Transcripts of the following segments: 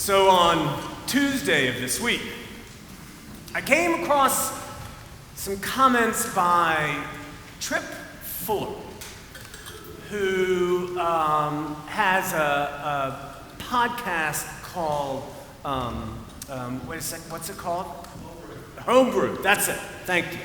So on Tuesday of this week, I came across some comments by Trip Fuller, who has a podcast called, wait a second, what's it called? Homebrew, that's it, thank you.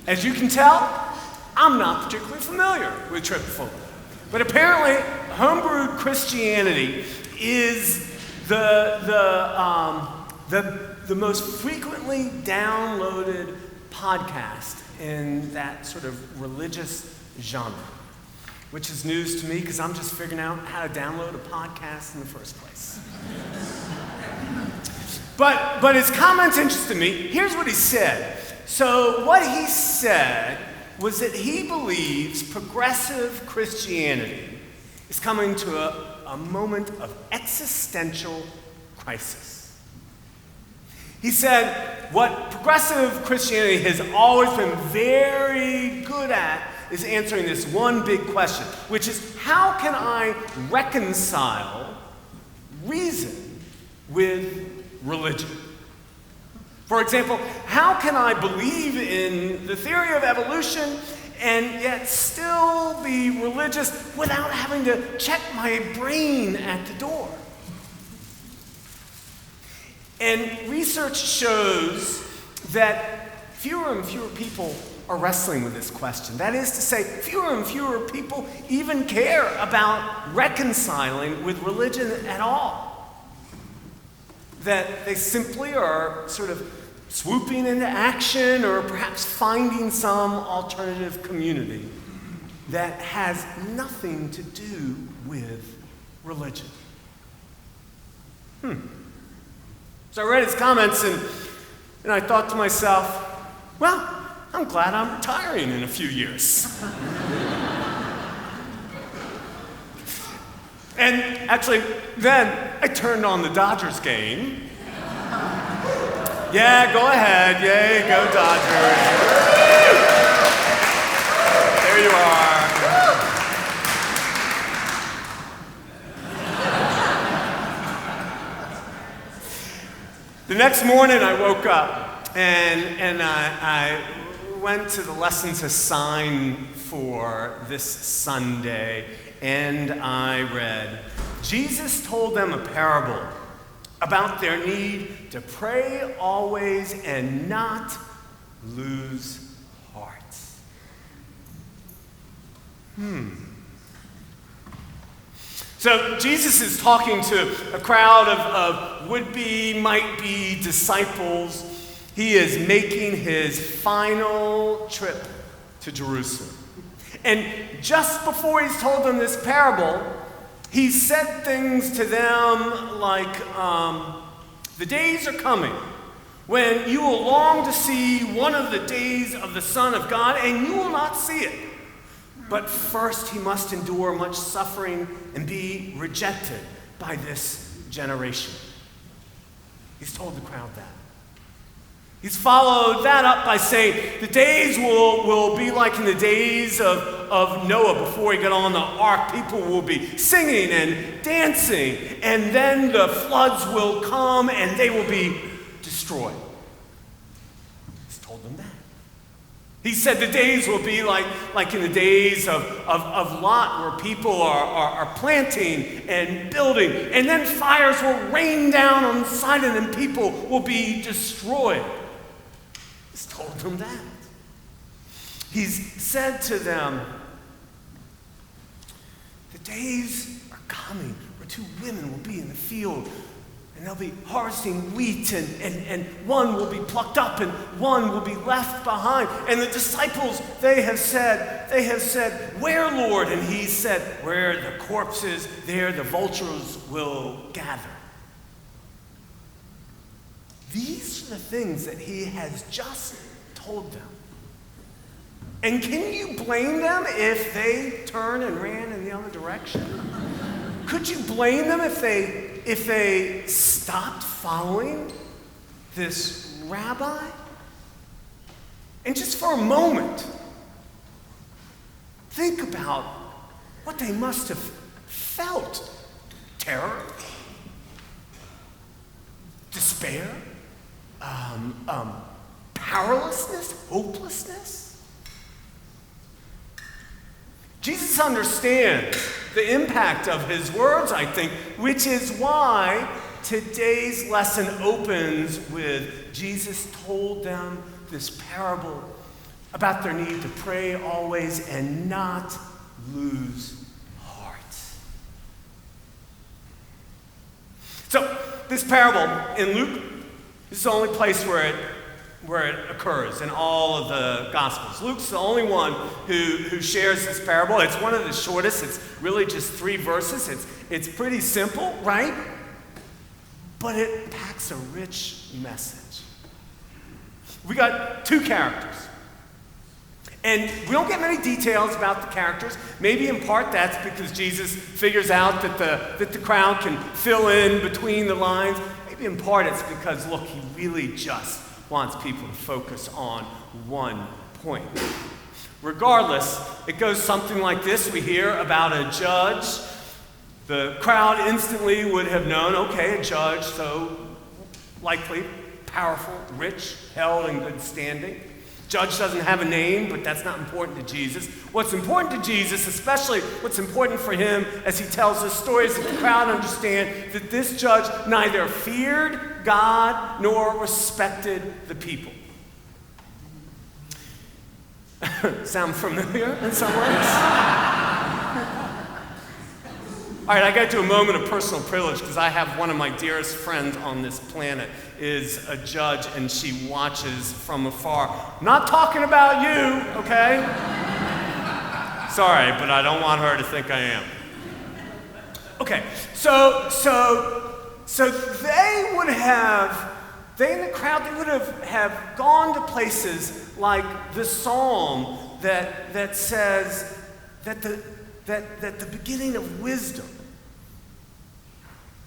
As you can tell, I'm not particularly familiar with Trip Fuller, but apparently homebrewed Christianity is the most frequently downloaded podcast in that sort of religious genre, which is news to me because I'm just figuring out how to download a podcast in the first place. But his comments interested me. Here's what he said. So what he said was that he believes progressive Christianity is coming to a moment of existential crisis. He said what progressive Christianity has always been very good at is answering this one big question, which is, how can I reconcile reason with religion? For example, how can I believe in the theory of evolution and yet still be religious without having to check my brain at the door? And research shows that fewer and fewer people are wrestling with this question. That is to say, fewer and fewer people even care about reconciling with religion at all. That they simply are sort of swooping into action or perhaps finding some alternative community that has nothing to do with religion. So I read his comments and I thought to myself, well, I'm glad I'm retiring in a few years. And actually, then I turned on the Dodgers game. Yeah, go ahead. Yay, go Dodgers. There you are. The next morning I woke up and I went to the lessons assigned for this Sunday, and I read, Jesus told them a parable about their need to pray always and not lose hearts. So Jesus is talking to a crowd of would-be, might-be disciples. He is making his final trip to Jerusalem. And just before he's told them this parable, he said things to them like, the days are coming when you will long to see one of the days of the Son of God, and you will not see it. But first he must endure much suffering and be rejected by this generation. He's told the crowd that. He's followed that up by saying the days will be like in the days of Noah before he got on the ark. People will be singing and dancing, and then the floods will come and they will be destroyed. He's told them that. He said the days will be like in the days of Lot, where people are planting and building, and then fires will rain down on the side of them and people will be destroyed. He's told them that. He's said to them, the days are coming where two women will be in the field, and they'll be harvesting wheat, and one will be plucked up and one will be left behind. And the disciples, they have said, where, Lord? And he said, where the corpses, there the vultures will gather. These are the things that he has just told them. And can you blame them if they turned and ran in the other direction? Could you blame them if they stopped following this rabbi? And just for a moment, think about what they must have felt. Terror, hopelessness? Jesus understands the impact of his words, I think, which is why today's lesson opens with Jesus told them this parable about their need to pray always and not lose heart. So, this parable in Luke is the only place where it occurs in all of the Gospels. Luke's the only one who shares this parable. It's one of the shortest. It's really just 3 verses. It's pretty simple, right? But it packs a rich message. We got 2 characters. And we don't get many details about the characters. Maybe in part that's because Jesus figures out that the crowd can fill in between the lines. Maybe in part it's because, look, he really just wants people to focus on one point. Regardless, it goes something like this. We hear about a judge. The crowd instantly would have known, okay, a judge, so likely, powerful, rich, held in good standing. Judge doesn't have a name, but that's not important to Jesus. What's important to Jesus, especially what's important for him as he tells this story, is that the crowd understand that this judge neither feared God nor respected the people. Sound familiar in some ways? All right, I got to do a moment of personal privilege because I have one of my dearest friends on this planet is a judge, and she watches from afar. I'm not talking about you, okay? Sorry, but I don't want her to think I am. Okay, so they in the crowd, they would have gone to places like the psalm that says that the beginning of wisdom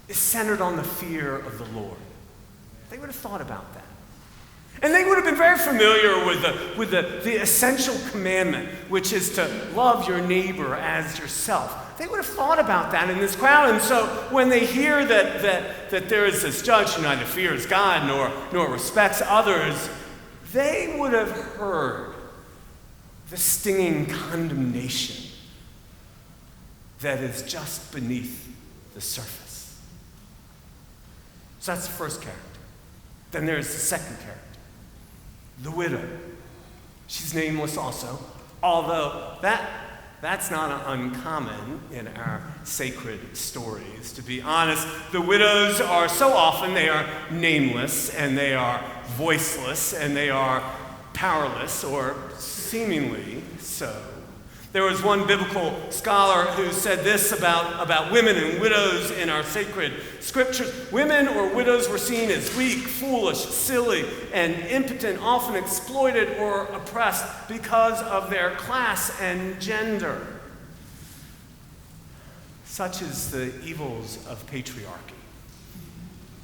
is centered on the fear of the Lord. They would have thought about that. And they would have been very familiar with the essential commandment, which is to love your neighbor as yourself. They would have thought about that in this crowd. And so when they hear that there is this judge who neither fears God nor respects others, they would have heard the stinging condemnation that is just beneath the surface. So that's the first character. Then there's the second character, the widow. She's nameless also, although that's not uncommon in our sacred stories. To be honest, the widows are so often, they are nameless, and they are voiceless, and they are powerless, or seemingly so. There was one biblical scholar who said this about women and widows in our sacred scriptures. Women or widows were seen as weak, foolish, silly, and impotent, often exploited or oppressed because of their class and gender. Such is the evils of patriarchy.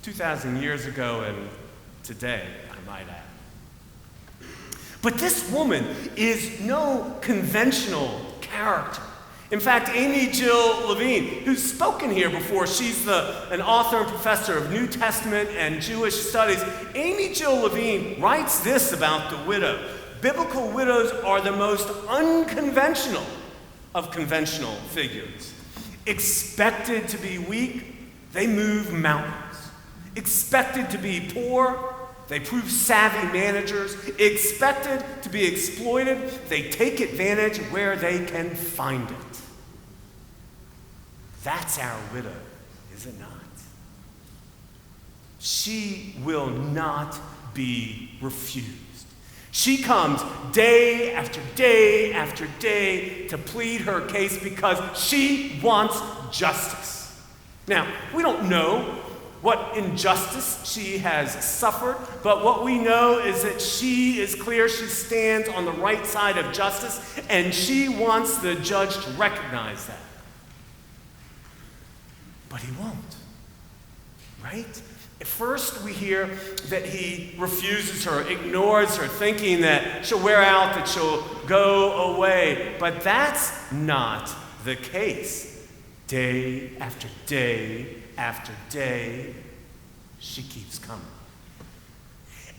2,000 years ago and today, I might add. But this woman is no conventional character. In fact, Amy Jill Levine, who's spoken here before, she's an author and professor of New Testament and Jewish studies. Amy Jill Levine writes this about the widow. Biblical widows are the most unconventional of conventional figures. Expected to be weak, they move mountains. Expected to be poor, they prove savvy managers. Expected to be exploited, they take advantage where they can find it. That's our widow, is it not? She will not be refused. She comes day after day after day to plead her case because she wants justice. Now, we don't know what injustice she has suffered, but what we know is that she is clear she stands on the right side of justice, and she wants the judge to recognize that. But he won't, right? At first we hear that he refuses her, ignores her, thinking that she'll wear out, that she'll go away. But that's not the case. Day after day after day, she keeps coming.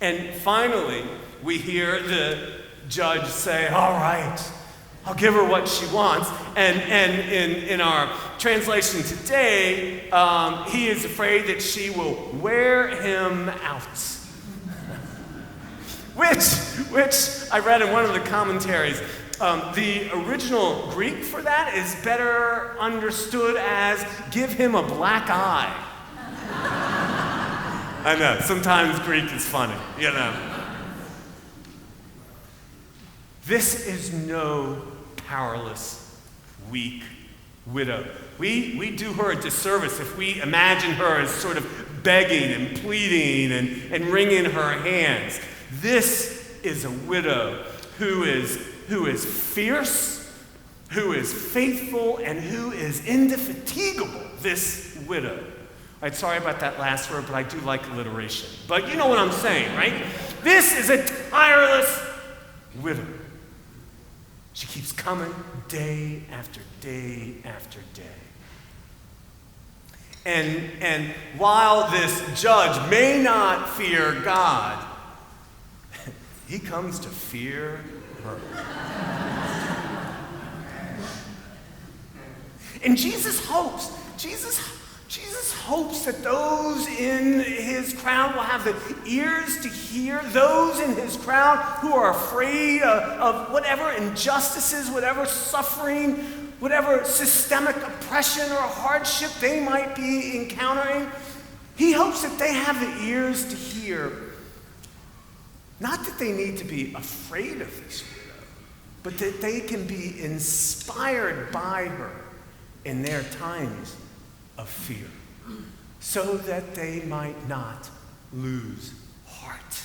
And finally, we hear the judge say, all right, I'll give her what she wants. And in our translation today, he is afraid that she will wear him out. Which I read in one of the commentaries. The original Greek for that is better understood as give him a black eye. I know, sometimes Greek is funny, you know. This is no powerless, weak widow. We do her a disservice if we imagine her as sort of begging and pleading and wringing her hands. This is a widow who is fierce, who is faithful, and who is indefatigable, this widow. All right, sorry about that last word, but I do like alliteration. But you know what I'm saying, right? This is a tireless widow. She keeps coming day after day after day. And while this judge may not fear God, he comes to fear her. And Jesus hopes that those in his crowd will have the ears to hear, those in his crowd who are afraid of whatever injustices, whatever suffering, whatever systemic oppression or hardship they might be encountering. He hopes that they have the ears to hear, not that they need to be afraid of this widow, but that they can be inspired by her in their times of fear, so that they might not lose heart.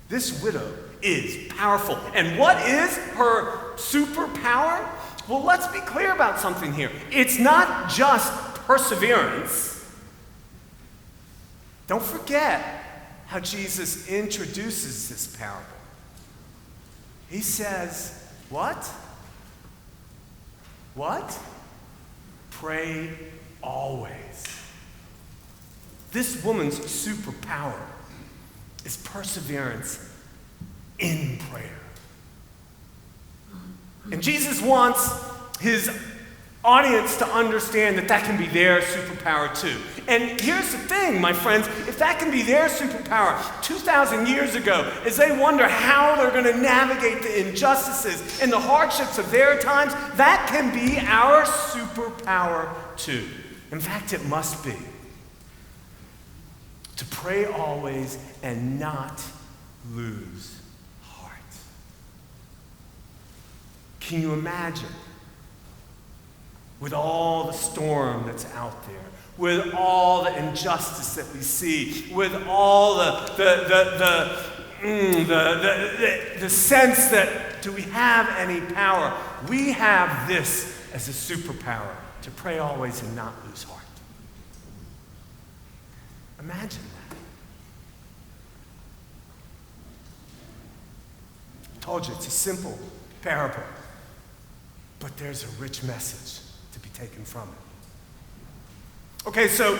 This widow is powerful. And what is her superpower? Well, let's be clear about something here. It's not just perseverance. Don't forget how Jesus introduces this parable. He says, what? What? Pray always. This woman's superpower is perseverance in prayer. And Jesus wants his audience to understand that that can be their superpower too. And here's the thing, my friends, if that can be their superpower 2,000 years ago, as they wonder how they're going to navigate the injustices and the hardships of their times, that can be our superpower too. In fact, it must be. To pray always and not lose heart. Can you imagine? With all the storm that's out there, with all the injustice that we see, with all the sense that do we have any power? We have this as a superpower, to pray always and not lose heart. Imagine that. I told you, it's a simple parable, but there's a rich message to be taken from it. Okay, so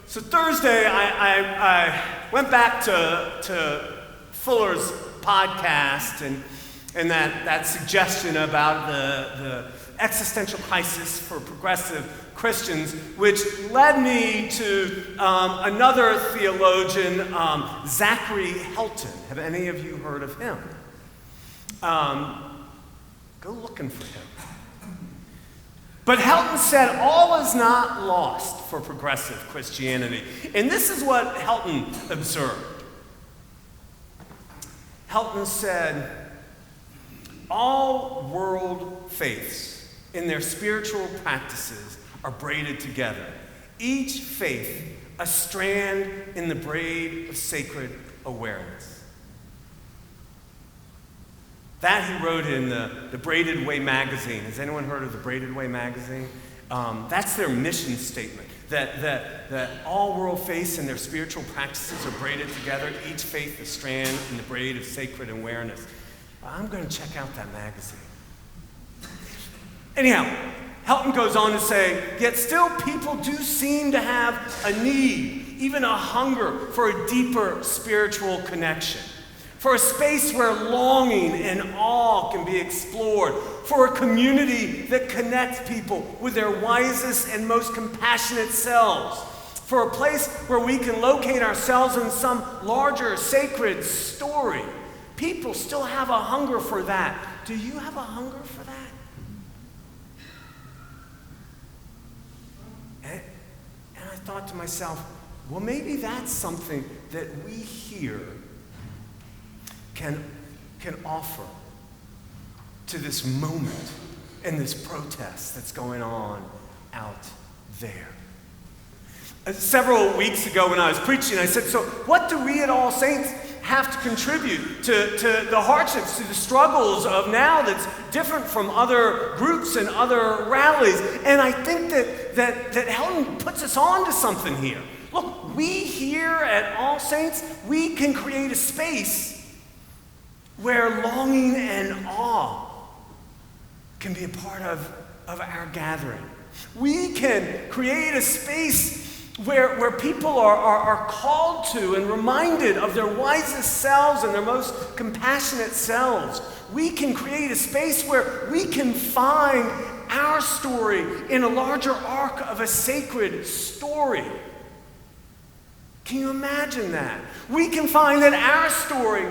Thursday I went back to Fuller's podcast and that suggestion about the existential crisis for progressive Christians, which led me to another theologian, Zachary Helton. Have any of you heard of him? Go looking for him. But Helton said all is not lost for progressive Christianity. And this is what Helton observed. Helton said, all world faiths in their spiritual practices are braided together. Each faith a strand in the braid of sacred awareness. That he wrote in the Braided Way magazine. Has anyone heard of the Braided Way magazine? That's their mission statement, that all world faiths and their spiritual practices are braided together, each faith a strand in the braid of sacred awareness. I'm going to check out that magazine. Anyhow, Helton goes on to say, yet still people do seem to have a need, even a hunger for a deeper spiritual connection, for a space where longing and awe can be explored, for a community that connects people with their wisest and most compassionate selves, for a place where we can locate ourselves in some larger sacred story. People still have a hunger for that. Do you have a hunger for that? And I thought to myself, well, maybe that's something that we here can offer to this moment and this protest that's going on out there. Several weeks ago when I was preaching, I said, so what do we at All Saints have to contribute to the hardships, to the struggles of now that's different from other groups and other rallies? And I think that Helen puts us on to something here. Look, we here at All Saints, we can create a space where longing and awe can be a part of our gathering. We can create a space where people are called to and reminded of their wisest selves and their most compassionate selves. We can create a space where we can find our story in a larger arc of a sacred story. Can you imagine that? We can find that our story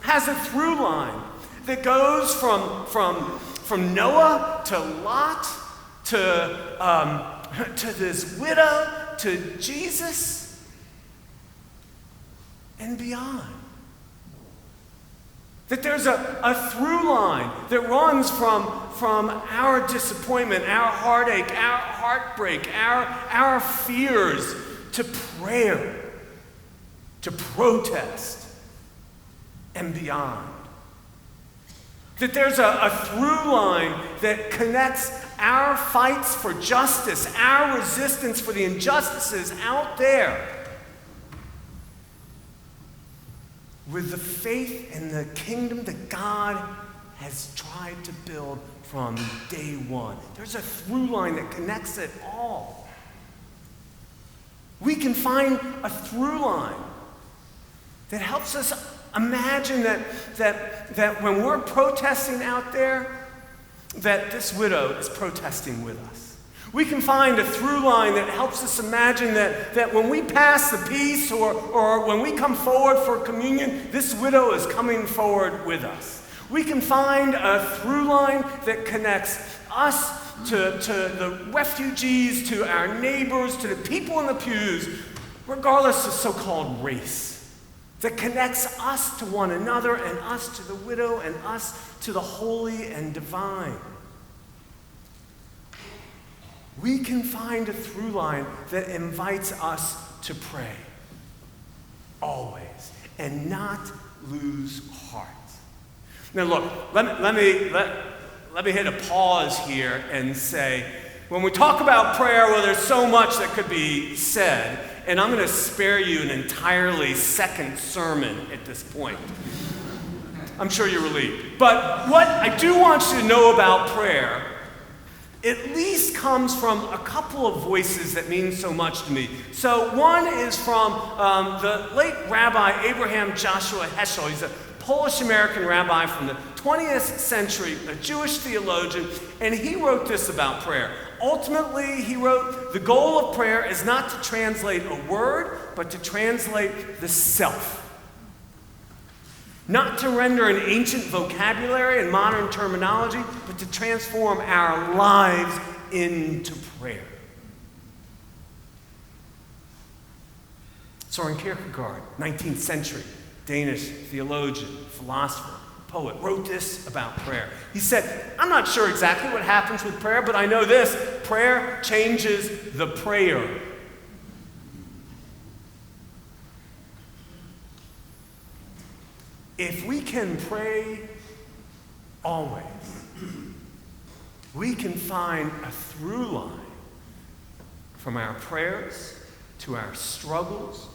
has a through line that goes from Noah to Lot to this widow to Jesus and beyond. That there's a through line that runs from our disappointment, our heartache, our heartbreak, our fears to prayer, to protest, and beyond. That there's a through line that connects our fights for justice, our resistance for the injustices out there, with the faith in the kingdom that God has tried to build from day one. There's a through line that connects it all. We can find a through line that helps us imagine that when we're protesting out there, that this widow is protesting with us. We can find a through line that helps us imagine that when we pass the peace or when we come forward for communion, this widow is coming forward with us. We can find a through line that connects us to the refugees, to our neighbors, to the people in the pews, regardless of so-called race, that connects us to one another and us to the widow and us to the holy and divine. We can find a through line that invites us to pray, always, and not lose heart. Now look, let me hit a pause here and say, when we talk about prayer, well, there's so much that could be said, and I'm going to spare you an entirely second sermon at this point. I'm sure you're relieved. But what I do want you to know about prayer at least comes from a couple of voices that mean so much to me. So one is from the late Rabbi Abraham Joshua Heschel. He's a Polish-American rabbi from the 20th century, a Jewish theologian, and he wrote this about prayer. Ultimately, he wrote, the goal of prayer is not to translate a word, but to translate the self. Not to render an ancient vocabulary and modern terminology, but to transform our lives into prayer. Søren Kierkegaard, 19th century, Danish theologian, philosopher, poet, wrote this about prayer. He said, I'm not sure exactly what happens with prayer, but I know this, prayer changes the prayer. If we can pray always, we can find a through line from our prayers to our struggles,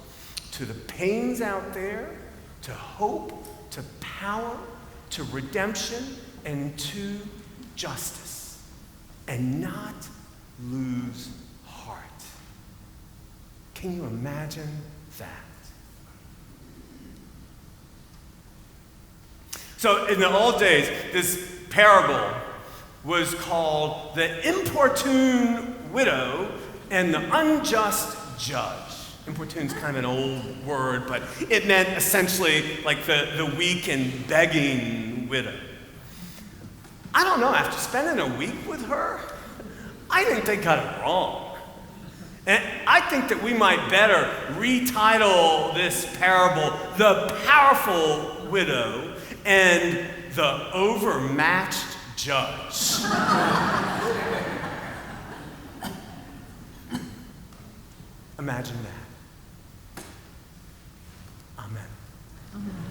to the pains out there, to hope, to power, to redemption, and to justice. and not lose heart. Can you imagine that? So in the old days, this parable was called the importune widow and the unjust judge. Importune's kind of an old word, but it meant essentially like the weak and begging widow. I don't know, after spending a week with her, I think they got it wrong. And I think that we might better retitle this parable, The Powerful Widow and the Overmatched Judge. Imagine that. Amen.